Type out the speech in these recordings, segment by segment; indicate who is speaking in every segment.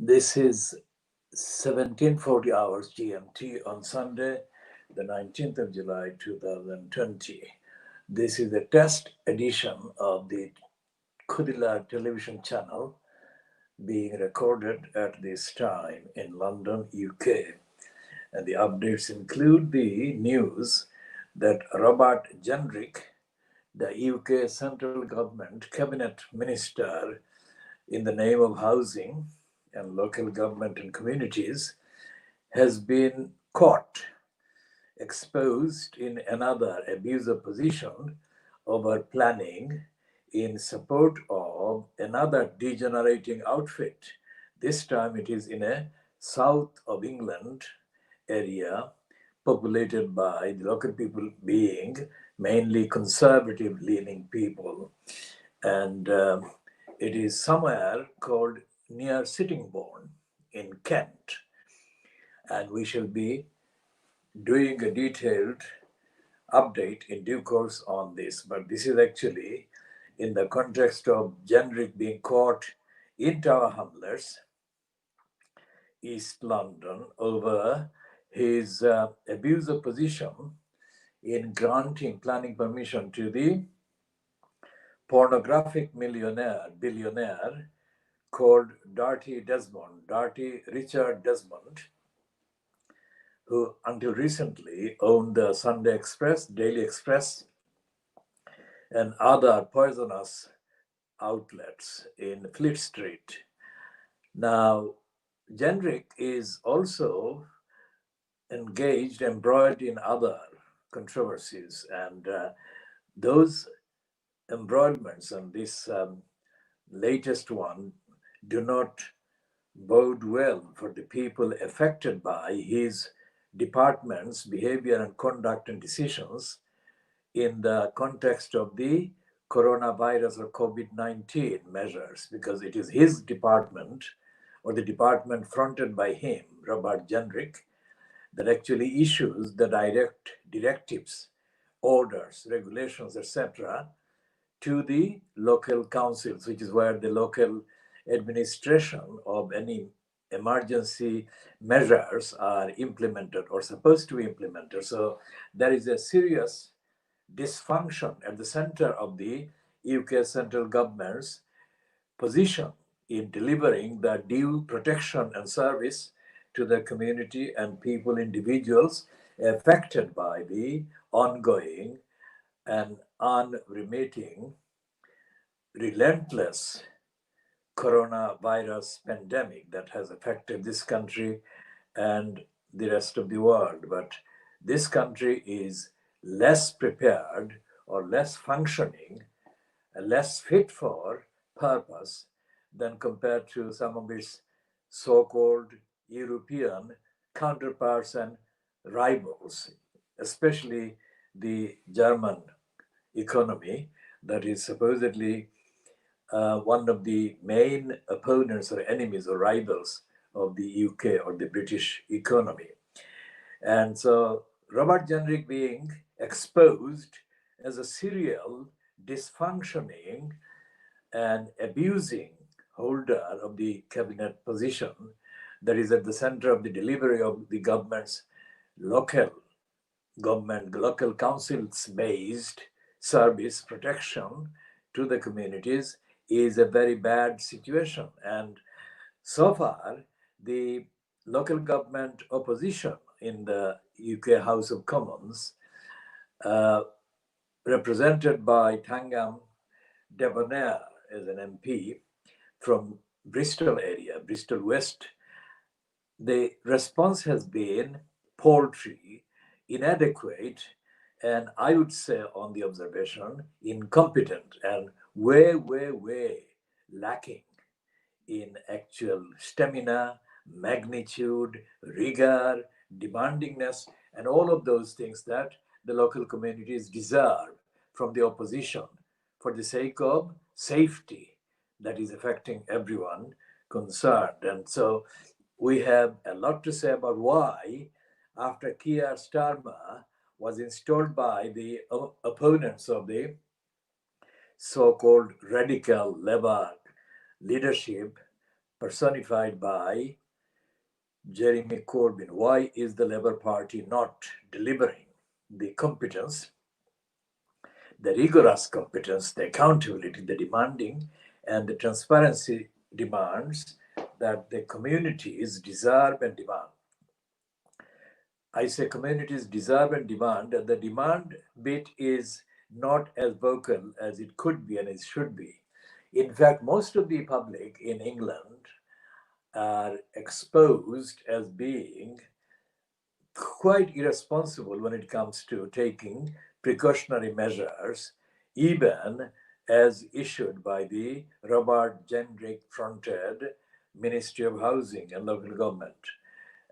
Speaker 1: This is 1740 hours GMT on Sunday, the 19th of July 2020. This is the test edition of the Kudila television channel being recorded at this time in London, UK. And the updates include the news that Robert Jenrick, the UK central government cabinet minister in the name of housing and local government and communities, has been caught exposed in another abusive position over planning in support of another degenerating outfit. This time it is in a south of England area populated by the local people being mainly conservative leaning people. And it is somewhere called near Sittingbourne in Kent. And we shall be doing a detailed update in due course on this. But this is actually in the context of Jenrick being caught in Tower Hamlets, East London, over his abusive position in granting planning permission to the pornographic billionaire called Dirty Richard Desmond, who until recently owned the Sunday Express, Daily Express, and other poisonous outlets in Fleet Street. Now, Jenrick is also embroiled in other controversies, and those embroilments and this latest one do not bode well for the people affected by his department's behavior and conduct and decisions in the context of the coronavirus or COVID-19 measures, because it is his department or the department fronted by him, Robert Jenrick, that actually issues the directives, orders, regulations, etc., to the local councils, which is where the local administration of any emergency measures are implemented or supposed to be implemented. So there is a serious dysfunction at the center of the UK central government's position in delivering the due protection and service to the community and people, individuals affected by the ongoing and unremitting, relentless coronavirus pandemic that has affected this country and the rest of the world. But this country is less prepared or less functioning and less fit for purpose than compared to some of its so-called European counterparts and rivals, especially the German economy that is supposedly one of the main opponents or enemies or rivals of the UK or the British economy. And so Robert Jenrick being exposed as a serial dysfunctioning and abusing holder of the cabinet position that is at the center of the delivery of the government's local local councils based service protection to the communities is a very bad situation. And so far, the local government opposition in the UK House of Commons, uh, represented by Tangam Debonair as an MP from Bristol area, Bristol West, the response has been paltry, inadequate, and I would say, on the observation, incompetent and way lacking in actual stamina, magnitude, rigor, demandingness, and all of those things that the local communities deserve from the opposition for the sake of safety that is affecting everyone concerned. And so we have a lot to say about why, after Keir Starmer was installed by the opponents of the so-called radical Labour leadership personified by Jeremy Corbyn. Why is the Labour Party not delivering the competence, the rigorous competence, the accountability, the demanding, and the transparency demands that the communities deserve and demand? I say communities deserve and demand, and the demand bit is not as vocal as it could be and it should be. In fact, most of the public in England are exposed as being quite irresponsible when it comes to taking precautionary measures, even as issued by the Robert Jenrick fronted Ministry of Housing and Local Government.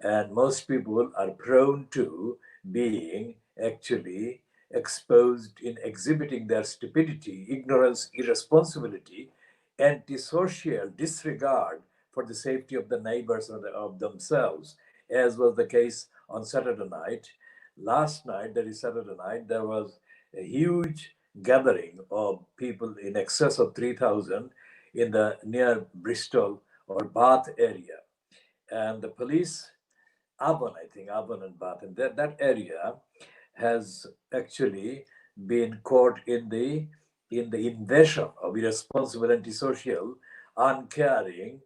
Speaker 1: And most people are prone to being actually exposed in exhibiting their stupidity, ignorance, irresponsibility, antisocial disregard for the safety of the neighbors or of themselves, as was the case on Saturday night. Last night, that is Saturday night, there was a huge gathering of people in excess of 3,000 in the near Bristol or Bath area. And the police, Avon, I think, Avon and Bath, and that area has actually been caught in the invasion of irresponsible, antisocial, uncaring,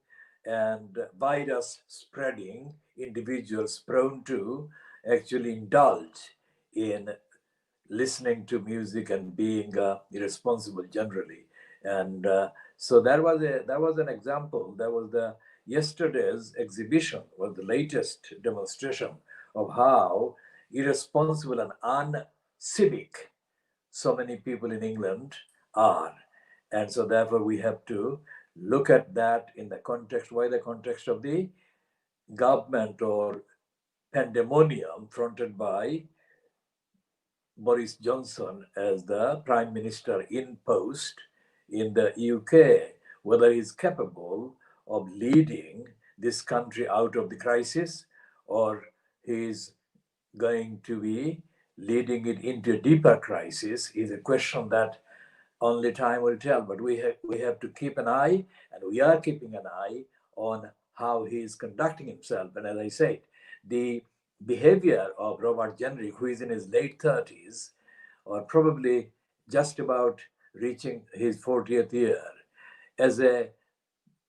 Speaker 1: and virus spreading individuals prone to actually indulge in listening to music and being irresponsible generally. And so that was an example. That was the yesterday's exhibition was the latest demonstration of how irresponsible and uncivic so many people in England are. And so therefore we have to look at that in the context, why the context of the government or pandemonium fronted by Boris Johnson as the Prime Minister in post in the UK, whether he's capable of leading this country out of the crisis or he's going to be leading it into a deeper crisis is a question that only time will tell. But we have to keep an eye, and we are keeping an eye on how he is conducting himself. And as I said, the behavior of Robert Jenrick, who is in his late 30s, or probably just about reaching his 40th year, as a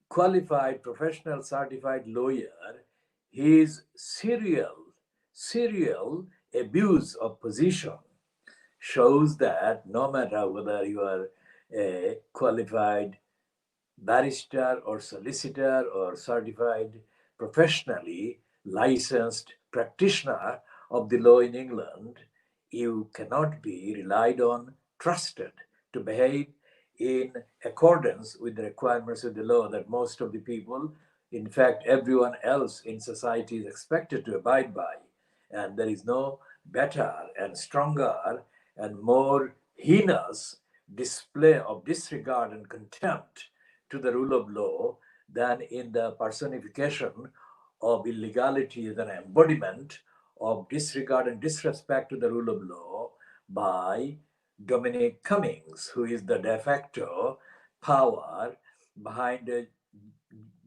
Speaker 1: qualified professional certified lawyer, his serial abuse of position shows that no matter whether you are a qualified barrister or solicitor or certified professionally licensed practitioner of the law in England, you cannot be relied on, trusted to behave in accordance with the requirements of the law that most of the people, in fact, everyone else in society is expected to abide by. And there is no better and stronger and more heinous display of disregard and contempt to the rule of law than in the personification of illegality as an embodiment of disregard and disrespect to the rule of law by Dominic Cummings, who is the de facto power behind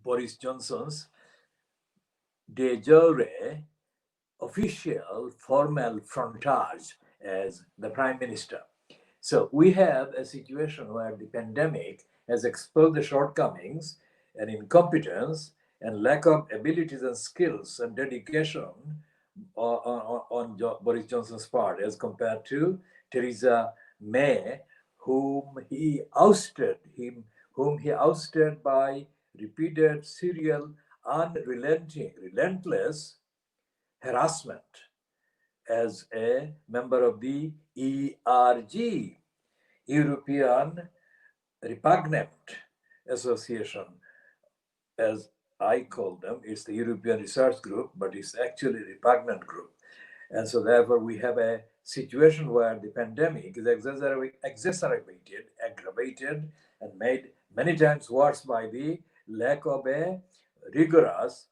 Speaker 1: Boris Johnson's de jure official formal frontage as the prime minister. So we have a situation where the pandemic has exposed the shortcomings and incompetence and lack of abilities and skills and dedication on Boris Johnson's part as compared to Theresa May, whom he ousted by repeated, serial, unrelenting, relentless harassment as a member of the ERG, European Repugnant Association, as I call them. It's the European Research Group, but it's actually a repugnant group. And so therefore we have a situation where the pandemic is exacerbated, aggravated, and made many times worse by the lack of a rigorous,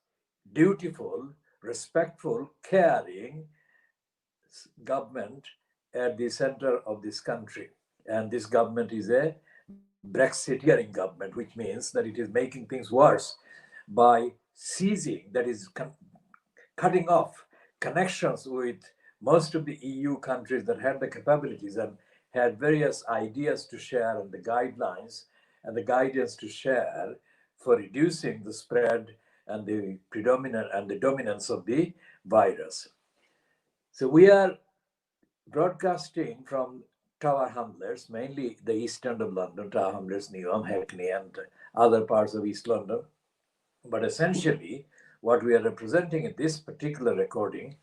Speaker 1: dutiful, respectful, caring government at the center of this country. And this government is a Brexiteering government, which means that it is making things worse by seizing, that is, cutting off connections with most of the EU countries that had the capabilities and had various ideas to share and the guidelines and the guidance to share for reducing the spread and the predominant and the dominance of the virus. So we are broadcasting from Tower Hamlets, mainly the east end of London, Tower Hamlets, Newham, Hackney, and other parts of East London. But essentially, what we are representing in this particular recording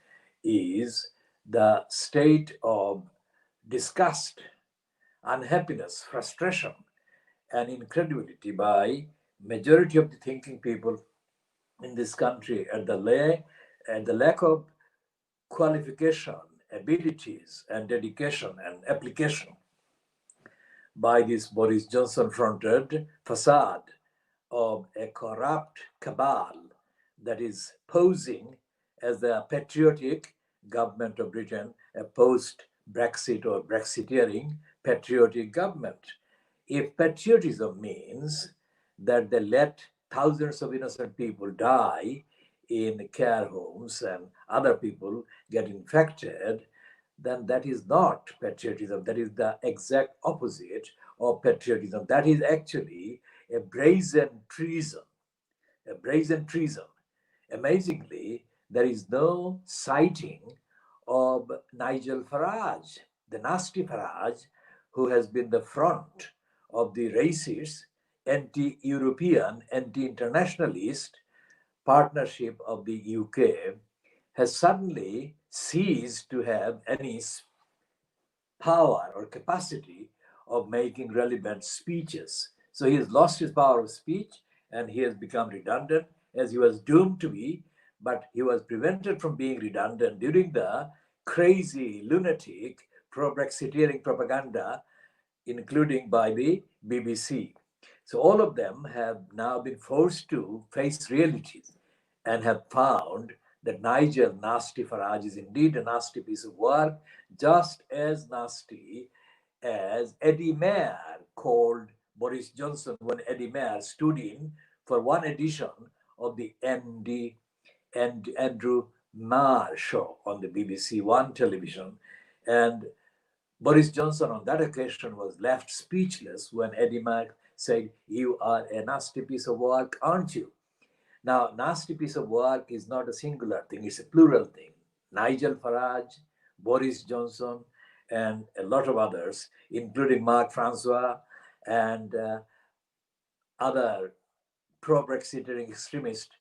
Speaker 1: is the state of disgust, unhappiness, frustration, and incredulity by majority of the thinking people in this country at the lack of qualification, abilities, and dedication and application by this Boris Johnson fronted facade of a corrupt cabal that is posing as the patriotic government of Britain, a post Brexit or Brexiteering patriotic government. If patriotism means that they let thousands of innocent people die in care homes and other people get infected, then that is not patriotism. That is the exact opposite of patriotism. That is actually a brazen treason. A brazen treason. Amazingly, there is no sighting of Nigel Farage, the nasty Farage, who has been the front of the racist, anti European, anti internationalist partnership of the UK, has suddenly ceased to have any power or capacity of making relevant speeches. So he has lost his power of speech and he has become redundant, as he was doomed to be, but he was prevented from being redundant during the crazy, lunatic, pro Brexiteering propaganda, including by the BBC. So all of them have now been forced to face realities and have found that Nigel Nasty Farage is indeed a nasty piece of work, just as nasty as Eddie Mair called Boris Johnson when Eddie Mair stood in for one edition of the Andrew Marr show on the BBC One television. And Boris Johnson on that occasion was left speechless when Eddie Mair said, "You are a nasty piece of work, aren't you?" Now, nasty piece of work is not a singular thing, it's a plural thing. Nigel Farage, Boris Johnson, and a lot of others, including Mark Francois and other pro Brexiteering extremist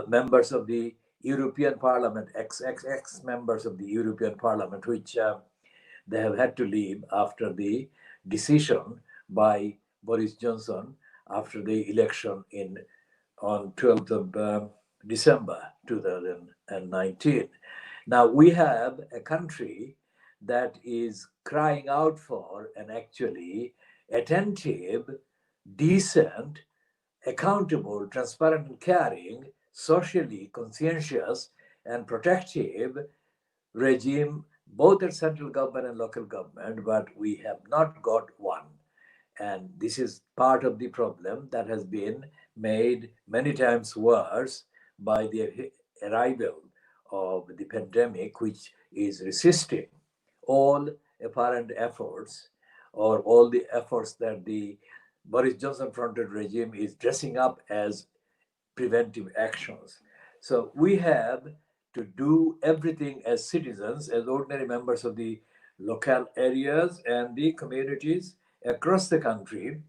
Speaker 1: members of the European Parliament, ex members of the European Parliament, which they have had to leave after the decision by Boris Johnson after the election on 12th of December 2019. Now we have a country that is crying out for an actually attentive, decent, accountable, transparent, and caring, socially conscientious, and protective regime, both at central government and local government, but we have not got one. And this is part of the problem that has been made many times worse by the arrival of the pandemic, which is resisting all apparent efforts or all the efforts that the Boris Johnson fronted regime is dressing up as preventive actions. So we have to do everything as citizens, as ordinary members of the local areas and the communities across the country,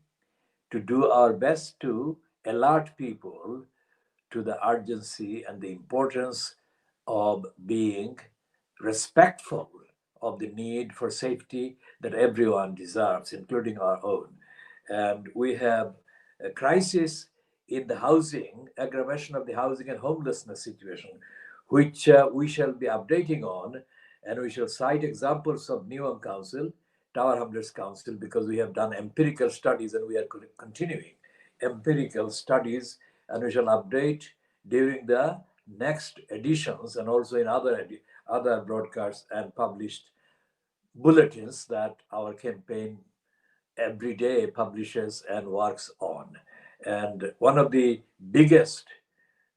Speaker 1: to do our best to alert people to the urgency and the importance of being respectful of the need for safety that everyone deserves, including our own. And we have a crisis in the housing, aggravation of the housing and homelessness situation, which we shall be updating on, and we shall cite examples of Newham Council, Tower Hamlets Council, because we have done empirical studies and we are continuing empirical studies, and we shall update during the next editions and also in other broadcasts and published bulletins that our campaign every day publishes and works on. And one of the biggest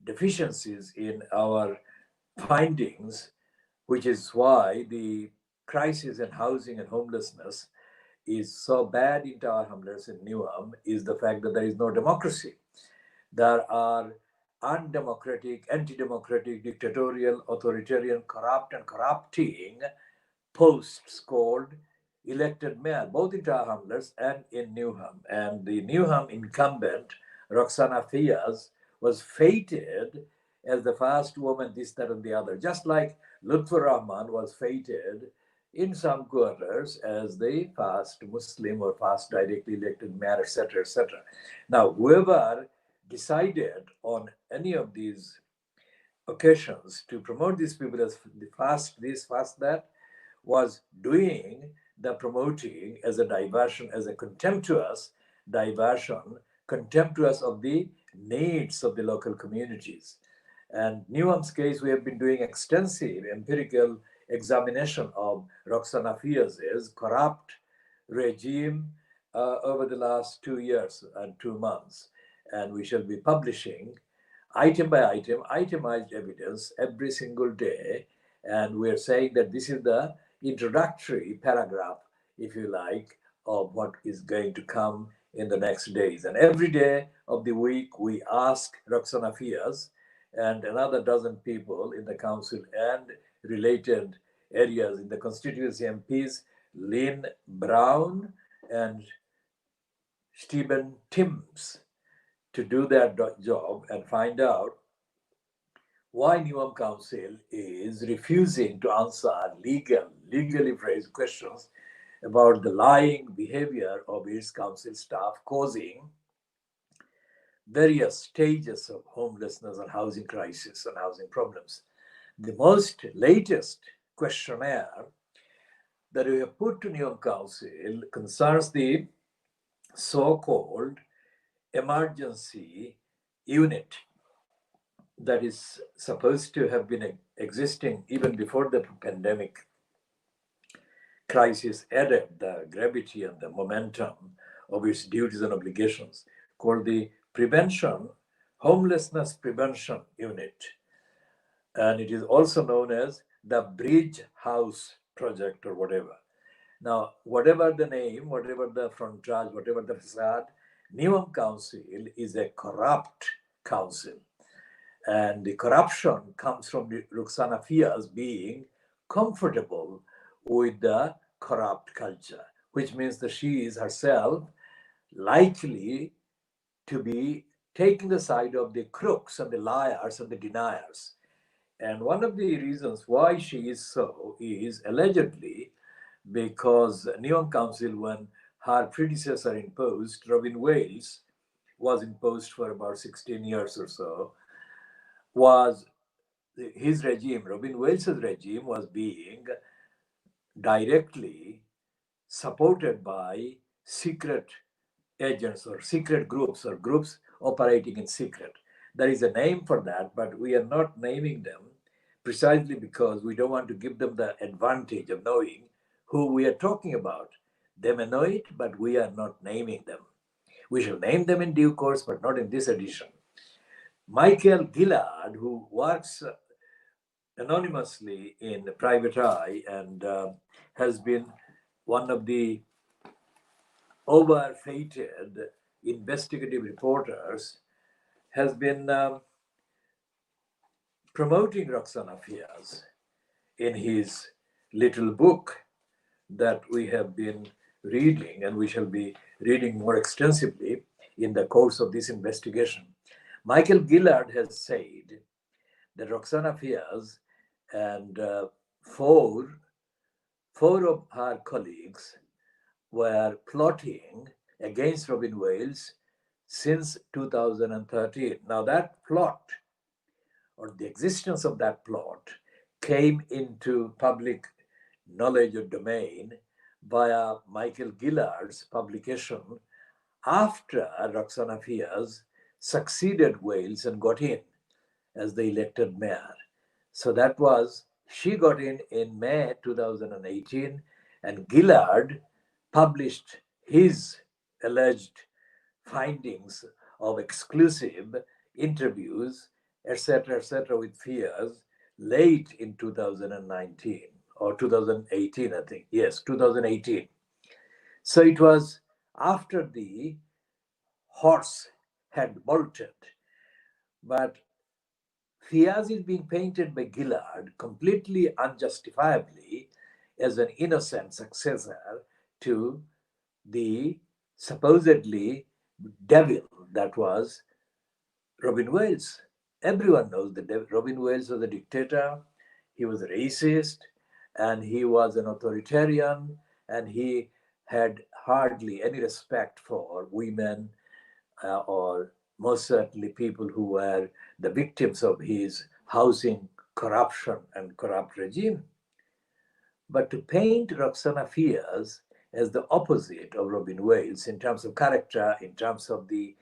Speaker 1: deficiencies in our findings, which is why the crisis in housing and homelessness is so bad in Tower Hamlets in Newham, is the fact that there is no democracy. There are undemocratic, anti-democratic, dictatorial, authoritarian, corrupt and corrupting posts called elected mayor, both in Tower Hamlets and in Newham. And the Newham incumbent, Roxana Fiaz, was fated as the first woman, this, that, and the other, just like Lutfur Rahman was fated in some quarters as the first Muslim or first directly elected mayor, etc., etc. Now, whoever decided on any of these occasions to promote these people as the fast this, fast that, was doing the promoting as a diversion, as a contemptuous diversion, contemptuous of the needs of the local communities. And Newham's case, we have been doing extensive empirical examination of Roxana Fiaz's corrupt regime over the last 2 years and 2 months. And we shall be publishing item by item, itemized evidence every single day. And we're saying that this is the introductory paragraph, if you like, of what is going to come in the next days. And every day of the week, we ask Roxana Fiaz and another dozen people in the council and related areas in the constituency MPs, Lynn Brown and Stephen Timms, to do their job and find out why Newham Council is refusing to answer legally phrased questions about the lying behavior of its council staff, causing various stages of homelessness and housing crisis and housing problems. The most latest questionnaire that we have put to Newham Council concerns the so-called emergency unit that is supposed to have been existing even before the pandemic crisis added the gravity and the momentum of its duties and obligations, called the Prevention Homelessness Prevention Unit. And it is also known as the Bridge House Project or whatever. Now, whatever the name, whatever the frontage, whatever the facade, Newham Council is a corrupt council. And the corruption comes from Roxana Fiaz being comfortable with the corrupt culture, which means that she is herself likely to be taking the side of the crooks and the liars and the deniers. And one of the reasons why she is so is allegedly because Newham Council, when her predecessor imposed, Robin Wales, was imposed for about 16 years or so, was his regime, Robin Wales's regime, was being directly supported by secret agents or secret groups or groups operating in secret. There is a name for that, but we are not naming them precisely because we don't want to give them the advantage of knowing who we are talking about. They may know it, but we are not naming them. We shall name them in due course, but not in this edition. Michael Gillard, who works anonymously in Private Eye and has been one of the overfeted investigative reporters, has been promoting Roxana Fiaz in his little book that we have been reading and we shall be reading more extensively in the course of this investigation. Michael Gillard has said that Roxana Fiaz and four of her colleagues were plotting against Robin Wales since 2013. Now, that plot, or the existence of that plot, came into public knowledge or domain via Michael Gillard's publication after Roxana Fiaz succeeded Wales and got in as the elected mayor. So that was, she got in May 2018, and Gillard published his alleged findings of exclusive interviews, etc., with Fiaz late in 2019 or 2018, I think. Yes, 2018. So it was after the horse had bolted, but Fiaz is being painted by Gillard completely unjustifiably as an innocent successor to the supposedly devil that was Robin Wales. Everyone knows that Robin Wales was a dictator, he was a racist, and he was an authoritarian, and he had hardly any respect for women or most certainly people who were the victims of his housing corruption and corrupt regime. But to paint Roxana Fias as the opposite of Robin Wales in terms of character, in terms of the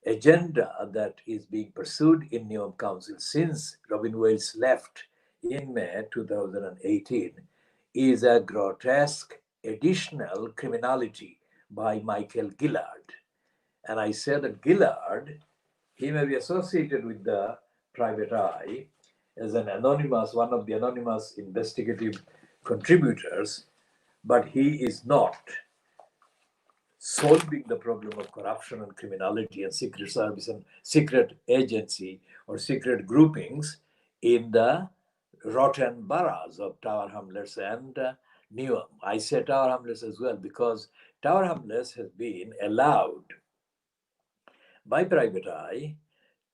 Speaker 1: agenda that is being pursued in Neom Council since Robin Wales left in May 2018 is a grotesque additional criminality by Michael Gillard. And I say that Gillard, he may be associated with the private eye as an anonymous, one of the anonymous investigative contributors, but he is not solving the problem of corruption and criminality and secret service and secret agency or secret groupings in the rotten boroughs of Tower Hamlets and Newham. I say Tower Hamlets as well because Tower Hamlets has been allowed by private eye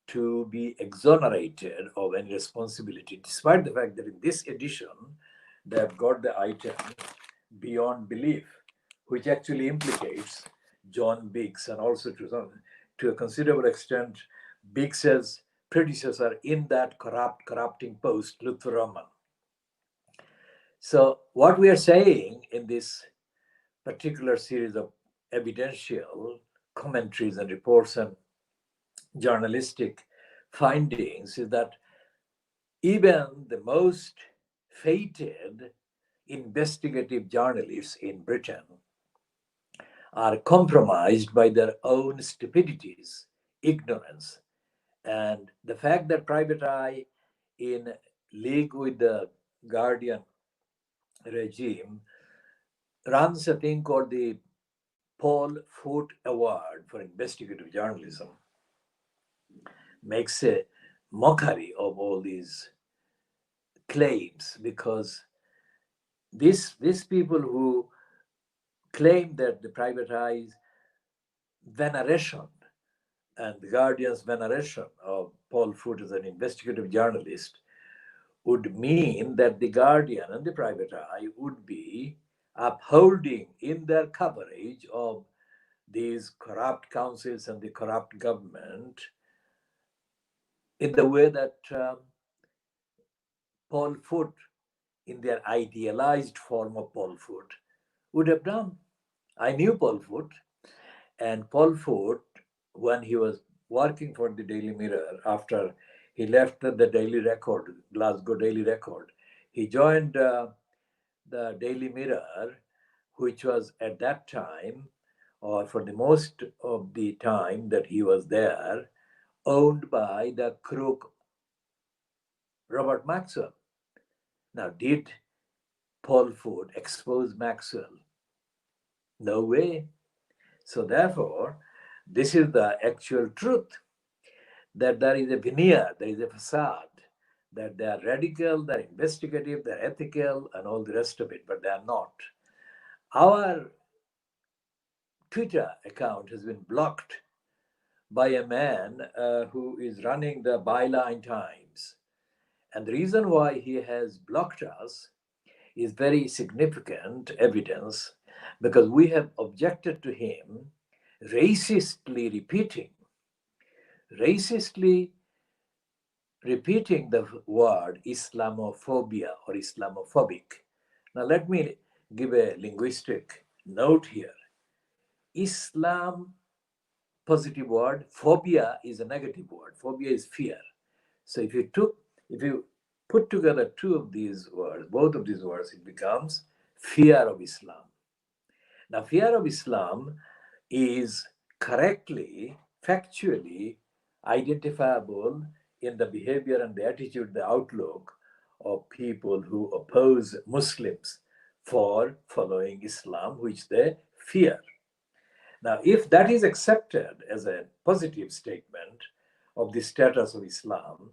Speaker 1: to be exonerated of any responsibility, despite the fact that in this edition they have got the item beyond belief, which actually implicates John Biggs and also to a considerable extent Biggs's predecessor in that corrupting post, Luther Roman. So what we are saying in this particular series of evidential commentaries and reports and journalistic findings is that even the most fated investigative journalists in Britain are compromised by their own stupidities, ignorance, and the fact that private eye in league with the Guardian regime runs a thing called the Paul Foot Award for investigative journalism makes a mockery of all these claims because these people who claim that the private eye's veneration and the Guardian's veneration of Paul Foot as an investigative journalist would mean that the Guardian and the private eye would be upholding in their coverage of these corrupt councils and the corrupt government in the way that Paul Foot, in their idealized form of Paul Foot, would have done. I knew Paul Foot, and Paul Foot, when he was working for the Daily Mirror after he left the Daily Record, Glasgow Daily Record, he joined the Daily Mirror, which was at that time, or for the most of the time that he was there, owned by the crook Robert Maxwell. Now, did Paul Foot expose Maxwell? No way. So, therefore, this is the actual truth that there is a veneer, there is a facade, that they are radical, they're investigative, they're ethical, and all the rest of it, but they are not. Our Twitter account has been blocked by a man who is running the Byline Times. And the reason why he has blocked us is very significant evidence because we have objected to him racistly repeating the word Islamophobia or Islamophobic. Now, let me give a linguistic note here. Islam, positive word, phobia is a negative word. Phobia is fear. So if you put together two of these words, both of these words, it becomes fear of Islam. Now, fear of Islam is correctly factually identifiable in the behavior and the attitude, the outlook of people who oppose Muslims for following Islam, which they fear. Now, if that is accepted as a positive statement of the status of Islam,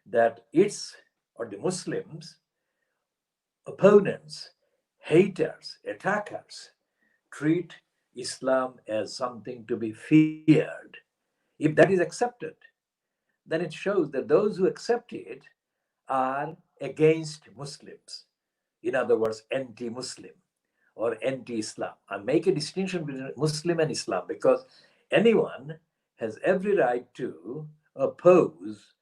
Speaker 1: that it's or the Muslims, opponents, haters, attackers, treat Islam as something to be feared. If that is accepted, then it shows that those who accept it are against Muslims. In other words, anti Muslim or anti Islam. I make a distinction between Muslim and Islam because anyone has every right to oppose,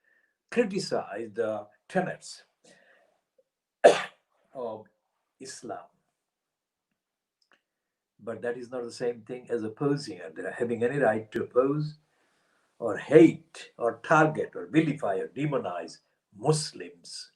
Speaker 1: criticize the tenets of Islam. But that is not the same thing as opposing it. They're having any right to oppose or hate or target or vilify or demonize Muslims.